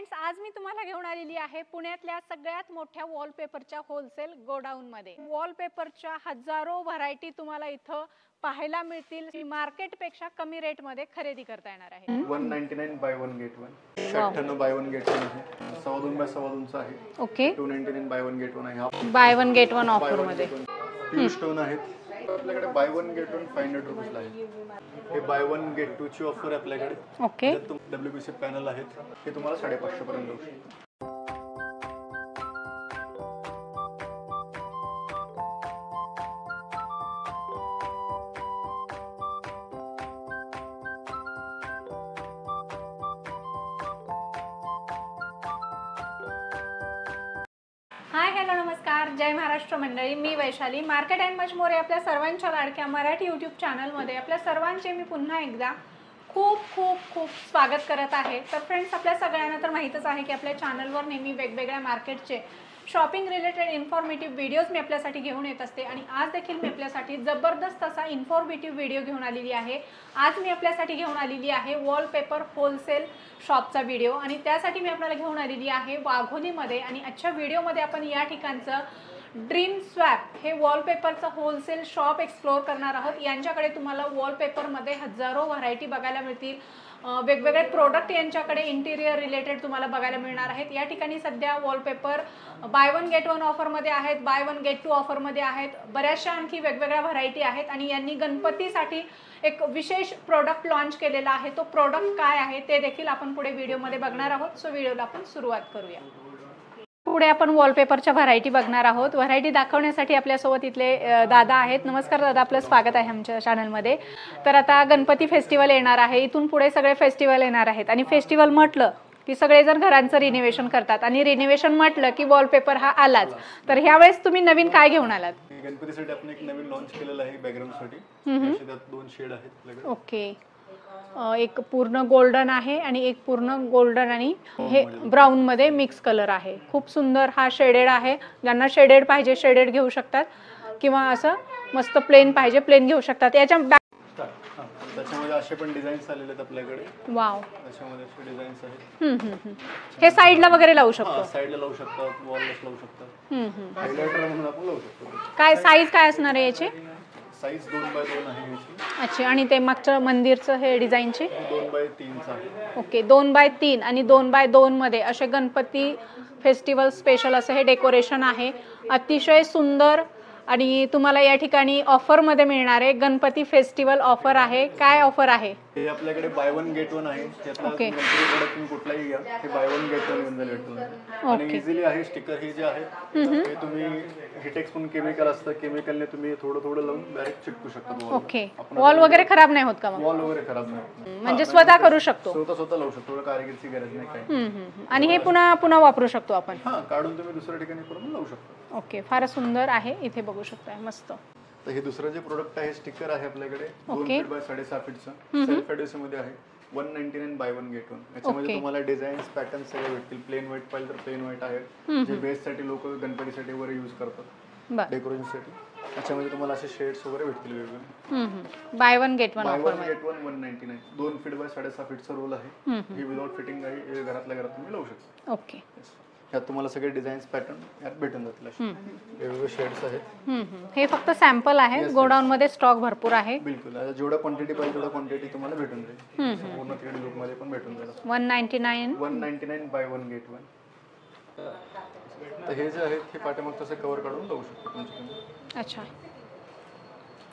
Friends, आज मी तुम्हाला घेऊन आलेली आहे पुण्यातल्या सगळ्यात मोठ्या वॉलपेपरच्या होलसेल गोडाऊन मध्ये। वॉलपेपरच्या हजारो व्हरायटी तुम्हाला इथं पाहायला मिळतील। मार्केट पेक्षा कमी रेट मध्ये खरेदी करता येणार आहे। 199 बाय 1 गेट 1, 96 बाय 1 गेट 1 आहे, 2.5 बाय 2.5 चा आहे। ओके, 299 बाय 1 गेट 1 आहे। बाय 1 गेट 1 ऑफर मध्ये प्युर स्टोन आहेत आपल्याकडे। बाय 1 गेट 1 500 रुपीज ला आहे। हे बाय 1 गेट 2 ची ऑफर आहे आपल्याकडे। ओके, WPC पॅनल आहेत, हे तुम्हाला 550 पर्यंत जाऊ शकते। हाय, हॅलो, नमस्कार, जय महाराष्ट्र मंडळी। मी Vaishali, market and much more आपल्या सर्वांच्या लाडक्या मराठी यूट्यूब चॅनलमध्ये आपल्या सर्वांचे मी पुन्हा एकदा खूप खूप खूप स्वागत करत आहे। तर फ्रेंड्स, आपल्या सगळ्यांना तर माहीतच आहे की आपल्या चॅनलवर नेहमी वेगवेगळ्या मार्केटचे शॉपिंग रिलेटेड इन्फॉर्मेटिव्ह व्हिडिओज मी आपल्यासाठी घेऊन येत असते आणि आज देखील मी आपल्यासाठी जबरदस्त असा इन्फॉर्मेटिव्ह व्हिडिओ घेऊन आलेली आहे। आज मी आपल्यासाठी घेऊन आलेली आहे वॉलपेपर होलसेल शॉपचा व्हिडिओ आणि त्यासाठी मी आपल्याला घेऊन आलेली आहे वाघोलीमध्ये। आणि आजच्या व्हिडिओमध्ये आपण या ठिकाणचं ड्रीम स्वॅप हे वॉलपेपरचं होलसेल शॉप एक्सप्लोर करणार आहोत। यांच्याकडे तुम्हाला वॉलपेपरमध्ये हजारो व्हरायटी बघायला मिळतील। वेगवेगळे प्रोडक्ट यांच्याकडे इंटिरियर रिलेटेड तुम्हाला बघायला मिळणार आहेत। या ठिकाणी सध्या वॉलपेपर बाय 1 गेट 1 ऑफरमध्ये आहेत, बाय 1 गेट 2 ऑफरमध्ये आहेत। बऱ्याचशा आणखी वेगवेगळ्या व्हरायटी आहेत आणि यांनी गणपतीसाठी एक विशेष प्रोडक्ट लॉन्च केलेला आहे। तो प्रोडक्ट काय आहे ते देखील आपण पुढे व्हिडिओमध्ये बघणार आहोत। सो व्हिडिओला आपण सुरुवात करूया। पुढे आपण वॉलपेपरच्या व्हरायटी बघणार आहोत। व्हरायटी दाखवण्यासाठी आपल्यासोबत इथले दादा आहेत। नमस्कार दादा, आपलं स्वागत आहे आमच्या चॅनलमध्ये। तर आता गणपती फेस्टिवल येणार आहे, इथून पुढे सगळे फेस्टिवल येणार आहेत आणि फेस्टिवल म्हटलं की सगळेजण घरांचं रिनोव्हेशन करतात आणि रिनोव्हेशन म्हटलं की वॉलपेपर हा आलाच। तर ह्यावेळेस तुम्ही नवीन काय घेऊन आलात? गणपतीसाठी आपण एक नवीन लॉन्च केलेलं आहे बॅकग्राऊंडसाठी। त्यात 2 शेड आहेत आपल्याकडे। ओके, एक पूर्ण गोल्डन आहे आणि एक पूर्ण गोल्डन आणि हे ब्राऊन मध्ये मिक्स कलर आहे। खूप सुंदर हा शेडेड आहे। ज्यांना शेडेड पाहिजे शेडेड घेऊ शकतात किंवा असं मस्त प्लेन पाहिजे प्लेन घेऊ शकतात। याच्या त्याच्यामध्ये असे पण डिझाईन्स आलेले आहेत आपल्याकडे। वाव, त्याच्यामध्ये असे डिझाईन्स आहेत। हे साइडला वगैरे लावू शकतो? साइडला लावू शकतात, वॉलला लावू शकतात, हायलाइटर म्हणून आपण लावू शकतो। काय साईज काय असणार आहे याची? साइज 2 बाय 2 आहे याची। अच्छा, आणि ते मागचं मंदिरचं हे डिझाईनचे 2 बाय 3 चा आहे। ओके, 2 बाय 3 आणि 2 बाय 2 मध्ये असे गणपती फेस्टिवल स्पेशल असं हे डेकोरेशन आहे। अतिशय सुंदर आणि तुम्हाला या ठिकाणी ऑफर मध्ये मिळणार आहे। गणपती फेस्टिवल ऑफर आहे। काय ऑफर आहे? हे आपल्याकडे बाय 1 गेट 1 आहे। त्यातला गणपती प्रोडक्ट तुम्ही कुठलाही घ्या, हे बाय 1 गेट 1 घेऊन जाईल। आणि इझिली आहे स्टिकर हे जे आहे हे तुम्ही हिटेक्स पण केमिकल असतं, केमिकलने तुम्ही थोडं थोडं लावून डायरेक्ट चिटकू शकता। ओके, वॉल वगैरे खराब नाही होत का? मग वॉल वगैरे खराब नाही, म्हणजे स्वतः करू शकतो, स्वतः लावू शकतो, थोडं कारागिरीची गरज नाही काही। आणि हे पुन्हा पुन्हा वापरू शकतो आपण? हां, काढून तुम्ही दुसऱ्या ठिकाणी करून लावू शकता। ओके, फार सुंदर आहे, इथे बघू शकता, मस्त। तर हे दुसरं जे प्रोडक्ट आहे स्टिकर आहे आपल्याकडे 2 फीट बाय 6.5 फीटचं सेल्फ एडिशन मध्ये आहे। 199 बाय 1 गेट 1। याच्यामध्ये तुम्हाला डिझाईन्स पॅटर्न सगळे भेटतील। प्लेन व्हाईट पाहिजे तर प्लेन व्हाईट आहे, जे बेस साठी लोक गणपतीसाठी वगैरे यूज करतात डेकोरेशन साठी। त्याच्यामध्ये तुम्हाला असे शेड्स वगैरे भेटतील वेगवेगळे। बाय 1 गेट 1 ऑफर मध्ये 199 2 फीट बाय 6.5 फीटचा रोल आहे। हे विदाउट फिटिंग आहे, हे घरातल्या घरात तुम्ही लावू शकता। ओके, यात तुम्हाला सगळे डिझाईन्स पॅटर्न यात भेटून जातील। असे वेगवेगळे शेड्स आहेत। हे फक्त सॅम्पल आहे, गोडाऊन मध्ये स्टॉक भरपूर आहे। बिलकुल, जेवढा क्वांटिटी पाहिजे तेवढा क्वांटिटी तुम्हाला भेटून जाईल। पूर्ण 3D लुक मध्ये पण भेटून जाईल। 199 बाय 1 गेट 1। तर हे जे आहे हे पाठीमागचं असं कव्हर काढून लावू शकतो तुमच्याकडे। अच्छा,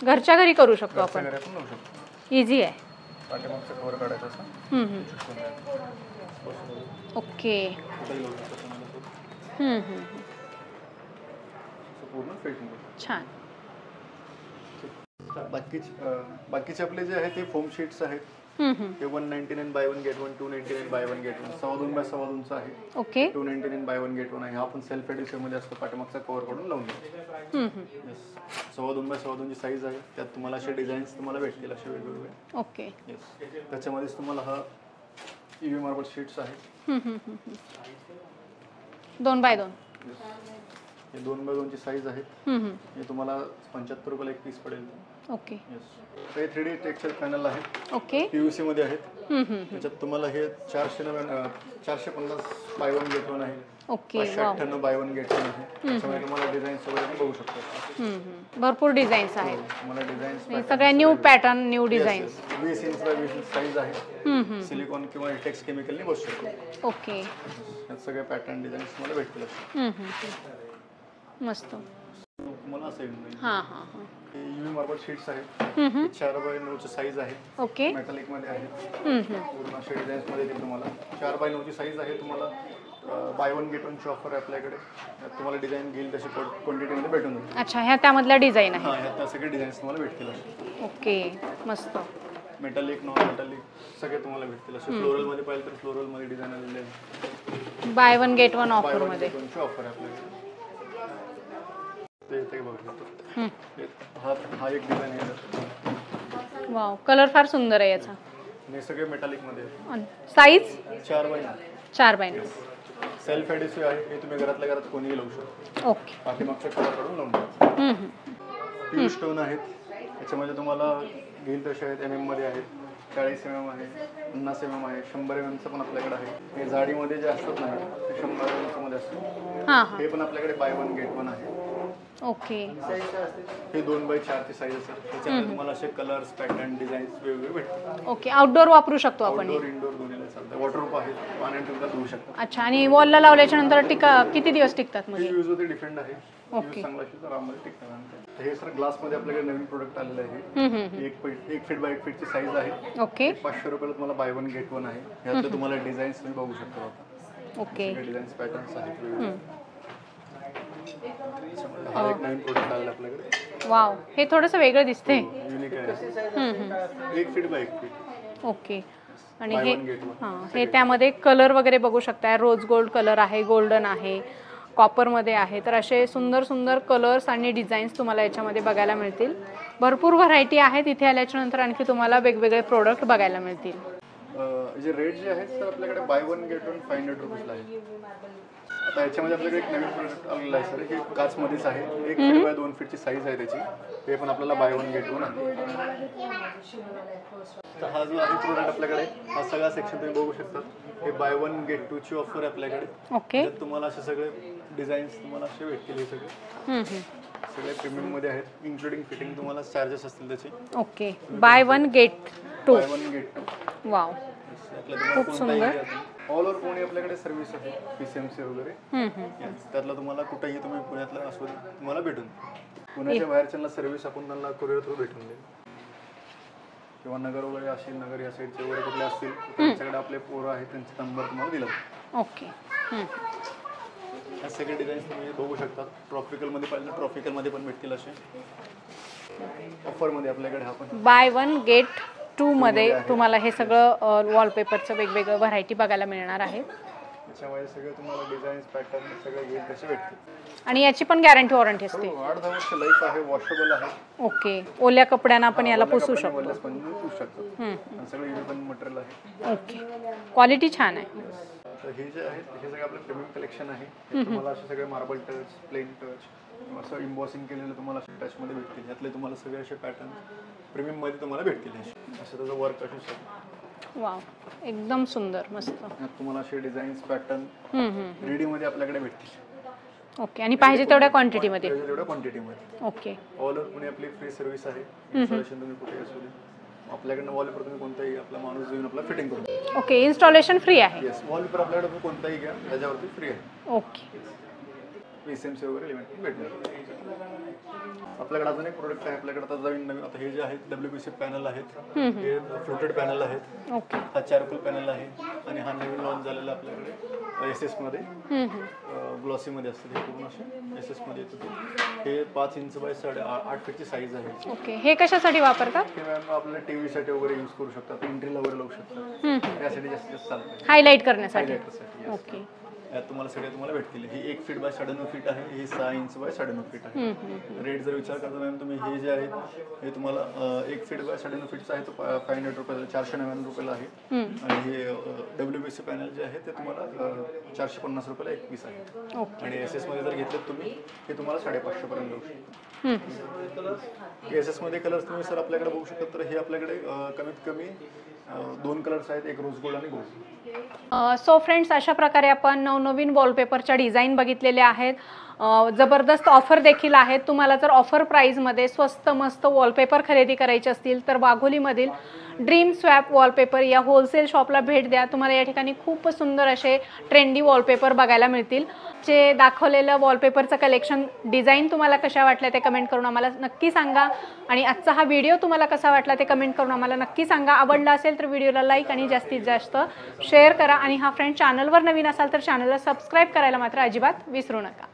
घरच्या घरी करू शकतो आपण, घरी पण लावू शकतो, इझी आहे। पाठीमागचं कव्हर काढायचं असं। ओके, पूर्ण फिटिंग छान। बाकीचे आपले जे आहे ते फोम शीट्स आहेत। हे 199 buy 1 get 1, 299 buy 1 get 1, 2.5 by 2.5 चा आहे। ओके, 299 बाय 1 गेट 1 आहे। हा पण सेल्फ एडिशन मध्ये असतो, पाठीमागचा कव्हर काढून लावून द्यायचा। 2.5 बाय 2.5 ची साईज आहे। त्यात तुम्हाला असे डिझाईन्स तुम्हाला भेटतील असे वेगवेगळे। ओके, त्याच्यामध्येच तुम्हाला हा ईव्ही मार्बल शीट्स आहे। 2 बाय 2 हे 2 बाय 2 ची साईज आहे। हे तुम्हाला 75 रुपयाला एक पीस पडेल। ओके. हे 3D टेक्स्चर पॅनल आहे, ओके. PVC मध्ये आहेत. त्याच्यात तुम्हाला हे 450 बाय 1 गेट 1 आहे. ओके. 598 बाय 1 गेट 1 आहे. त्याच्यामध्ये तुम्हाला डिझाईन्स वगैरे बघू शकता. भरपूर डिझाईन्स आहेत. तुम्हाला डिझाईन्स सगळ्या new pattern, new designs. 20 inch by 20 inch size आहे. सिलिकॉन किंवा टेक्स केमिकलने बसू शकतो. ओके. यात सगळे पॅटर्न डिझाईन्स तुम्हाला भेटतील. मस्त. तुम्हाला असं येईल. हां हां हां. UV मार्बल शीट्स आहेत. 4 बाय 9 ची साईज आहे. ओके. मेटॅलिक मध्ये आहे. पूर्ण अशा डिझाईन्स मध्ये येतील तुम्हाला. 4 बाय 9 ची साईज आहे. तुम्हाला बाय 1 गेट 1 ची ऑफर आहे आपल्याकडे. यात तुम्हाला डिझाईन घेईल तशी क्वांटिटी मध्ये भेटून जाईल. अच्छा, ह्या त्यामधल्या डिझाईन आहे. हां, यात सगळे डिझाईन्स तुम्हाला भेटतील असे. ओके. मस्त. मेटॅलिक, नॉन मेटॅलिक सगळे तुम्हाला भेटतील असे. फ्लोरल मध्ये पाहिजे तर फ्लोरल मध्ये डिझाईन आलेले आहे. बाय 1 गेट 1 ऑफर मध्ये. बाय 1 गेट 1 ची ऑफर आहे आपल्याकडे. ते बघू शकतो. हा एक डिझाईन आहे. वाव, कलर फार सुंदर आहे याचा. हे सगळे मेटॅलिक मध्ये आहे. Size 4 by 9. 4 by 9. Self adhesive आहे. हे तुम्ही घरातल्या घरात कोणीही लावू शकतो. ओके. पाठीमागच्या कलर काढून लावून द्या. PU स्टोन आहेत. याच्यामध्ये तुम्हाला घेईल तसे आहेत. MM मध्ये आहेत. 40 mm आहे, 50 mm आहे, 100 mm चं पण आपल्याकडे आहे. हे जाडीमध्ये जे असतात ना ते 100 mm मध्ये असतात. हां हां. हे पण आपल्याकडे बाय 1 गेट 1 आहे. ओके. हे 2 बाय 4 ची साईज असेल. त्याच्यामध्ये तुम्हाला असे कलर्स, पॅटर्न, डिझाईन्स वेगवेगळे भेटतात. ओके. आउटडोर वापरू शकतो आपण. आउटडोर, इनडोर दोन्हीला चालतं. वॉटरप्रूफ आहे. पाण्यात तुम्ही धुवू शकता. अच्छा, आणि वॉलला लावल्याच्या नंतर किती दिवस टिकतात म्हणजे? यूज होते डिपेंड आहे. ओके. चांगला असेल तर आरामात टिकतात. हे सर ग्लास मध्ये आपल्याकडे नवीन प्रोडक्ट आलेलं आहे. 1 फीट बाय 1 फीटची साईज आहे. ओके. 500 रुपयाला तुम्हाला बाय 1 गेट 1 आहे. यातले तुम्हाला डिझाईन्स तुम्ही बघू शकता आता. ओके. डिझाईन्स पॅटर्न्स आहेत. हा एक नवीन प्रोडक्ट आलेला आपल्याकडे. वाव, हे थोडंसं वेगळं दिसते. युनिक आहे. 1 फीट बाय 1 फीट. ओके. आणि Buy हे one get one. हां, हे त्यामध्ये कलर वगैरे बघू शकताय. रोज गोल्ड कलर आहे, गोल्डन आहे, कॉपरमध्ये आहे. तर असे सुंदर सुंदर कलर्स आणि डिझाईन्स तुम्हाला याच्यामध्ये बघायला मिळतील. भरपूर व्हरायटी आहे. तिथे आल्याच्या नंतर आणखी तुम्हाला वेगवेगळे प्रोडक्ट बघायला मिळतील. जे रेट जे आहेत तर आपल्याकडे बाय 1 गेट 1 500 रुपीजला आहे. आता याच्यामध्ये आपल्याकडे एक नवीन प्रोडक्ट आलेला आहे सर. हे काचमध्येच आहे. 1 फीट बाय 2 फीटची साईज आहे त्याची. ते पण आपल्याला बाय 1 गेट 1 आहे. तर हा जो आहे प्रोडक्ट आपल्याकडे, हा सगळा सेक्शन तुम्ही बघू शकता. हे बाय 1 गेट 2 ची ऑफर आहे आपल्याकडे. ओके. त्यात तुम्हाला असे सगळे डिझाईन्स तुम्हाला असे भेटतील. हे सगळे सगळे प्रीमियम मध्ये आहेत. इन्क्लुडिंग फिटिंग तुम्हाला चार्जेस असतील त्याचे. Okay. Buy 1 get 2. Buy 1 get 2. Wow, खूप सुंदर. ऑल ओव्हर पुणे आपल्याकडे सर्व्हिस आहे. PCMC वगैरे. त्यातलं तुम्हाला कुठेही तुम्ही पुण्यातलं असू तुम्हाला भेटून. पुण्याच्या बाहेरच्यांना सर्व्हिस आपण त्यांना कुरिअर थ्रू भेटून देईल. किंवा नगर वगैरे असेल, नगर या साईडचे वगैरे कुठले असतील त्यांच्याकडे आपले पोरं आहेत, त्यांचा नंबर तुम्हाला दिला. ओके. या सगळे डिझाईन्स तुम्ही बघू शकता. ट्रॉपिकलमध्ये पाहिजे ट्रॉपिकलमध्ये पण भेटतील असे. ऑफरमध्ये आपल्याकडे हा पण बाय 1 गेट 2 मध्ये तुम्हाला हे सगळं वॉलपेपरचं वेगवेगळं व्हरायटी बघायला मिळणार आहे. त्याच्यामध्ये सगळे तुम्हाला डिझाईन्स, पॅटर्न सगळे येईल तसे भेटतील. आणि याची पण गॅरंटी वॉरंटी असते. 8-10 वर्ष लाईफ आहे. वॉशेबल आहे. ओके. ओल्या कपड्यांना पण याला पुसू शकतो. सगळं युनिफॉर्म मटेरियल आहे. ओके. क्वालिटी छान आहे. तर हे जे आहेत हे सगळं आपलं प्रीमियम कलेक्शन आहे. तुम्हाला असे सगळे मार्बल टच, प्लेन टच, असं इम्बॉसिंग केलेलं तुम्हाला टचमध्ये भेटतील. यातले तुम्हाला सगळे असे पॅटर्न प्रीमियम मध्ये तुम्हाला भेटतील. असं त्याचं वर्क असू शकतं. वाव, एकदम सुंदर, मस्त. यात तुम्हाला असे डिझाईन्स, पॅटर्न रेडी मध्ये आपल्याकडे भेटतील. ओके. आणि पाहिजे तेवढ्या क्वांटिटीमध्ये. तेवढ्या क्वांटिटीमध्ये. ओके. ऑल ओव्हर पुणे आपली फ्री सर्व्हिस आहे. इन्स्टॉलेशन तुम्ही कुठे असू दे आपल्याकडनं वॉलपेपर तुम्ही कोणताही आपला माणूस देऊन आपला फिटिंग करून. ओके. इन्स्टॉलेशन फ्री आहे. येस, वॉलपेपर आपल्याकडे तुम्ही कोणताही घ्या त्याच्यावरती फ्री आहे. ओके. PCMC वगैरे लिमिट भेटणार. आपल्याकडे अजून एक प्रोडक्ट आहे. आपल्याकडे आता नवीन आता हे जे आहेत WPC पॅनल आहेत. हे फ्लोटेड पॅनल आहेत. ओके. हा चारकोल पॅनल आहे. आणि हा नवीन लॉन्च झालेला आपल्याकडे SS मध्ये ग्लॉसी मध्ये असते. हे पूर्ण असे SS मध्ये येतं. हे 5 इंच बाय 8.5 फीटची साईज आहे. ओके. हे कशासाठी वापरतात? हे मॅम आपल्या TV साठी वगैरे यूज करू शकतात. एंट्रीला वगैरे लावू शकतात. त्यासाठी जास्तीत जास्त चालतं. हायलाइट करण्यासाठी. हायलाइटरसाठी. ओके. यात तुम्हाला सगळे तुम्हाला भेटतील. ही 1 फीट बाय 9.5 फीट आहे, ही 6 इंच बाय 9.5 फीट आहे. रेट जर विचार करता मॅम तुम्ही हे जे आहेत हे तुम्हाला 1 फीट बाय 9.5 फीटचं आहे तो 500 रुपयाला 499 रुपयाला आहे. आणि हे WBC पॅनल जे आहे ते तुम्हाला 450 रुपयाला 1 पीस आहे. आणि SS मध्ये जर घेतलं तुम्ही हे तुम्हाला 550 पर्यंत जाऊ शकतो. SS मध्ये कलर्स तुम्ही सर आपल्याकडे बघू शकता. तर हे आपल्याकडे कमीत कमी 2 कलर्स आहेत, एक रोज गोल्ड आणि गोल्ड. सो फ्रेंड्स, अशा प्रकारे आपण नवनवीन वॉलपेपरच्या डिझाईन बघितलेले आहेत. जबरदस्त ऑफर देखील आहेत. तुम्हाला जर ऑफर प्राईजमध्ये स्वस्त मस्त वॉलपेपर खरेदी करायचे असतील तर वाघोलीमधील ड्रीम स्वॅप वॉलपेपर या होलसेल शॉपला भेट द्या. तुम्हाला या ठिकाणी खूप सुंदर असे ट्रेंडी वॉलपेपर बघायला मिळतील. जे दाखवलेलं वॉलपेपरचं कलेक्शन डिझाईन तुम्हाला कशा वाटल्या ते कमेंट करून आम्हाला नक्की सांगा. आणि आजचा हा व्हिडिओ तुम्हाला कसा वाटला ते कमेंट करून आम्हाला नक्की सांगा. आवडला असेल तर व्हिडिओला लाईक आणि जास्तीत जास्त शेअर करा. आणि हा फ्रेंड चॅनलवर नवीन असाल तर चॅनलला सबस्क्राईब करायला मात्र अजिबात विसरू नका.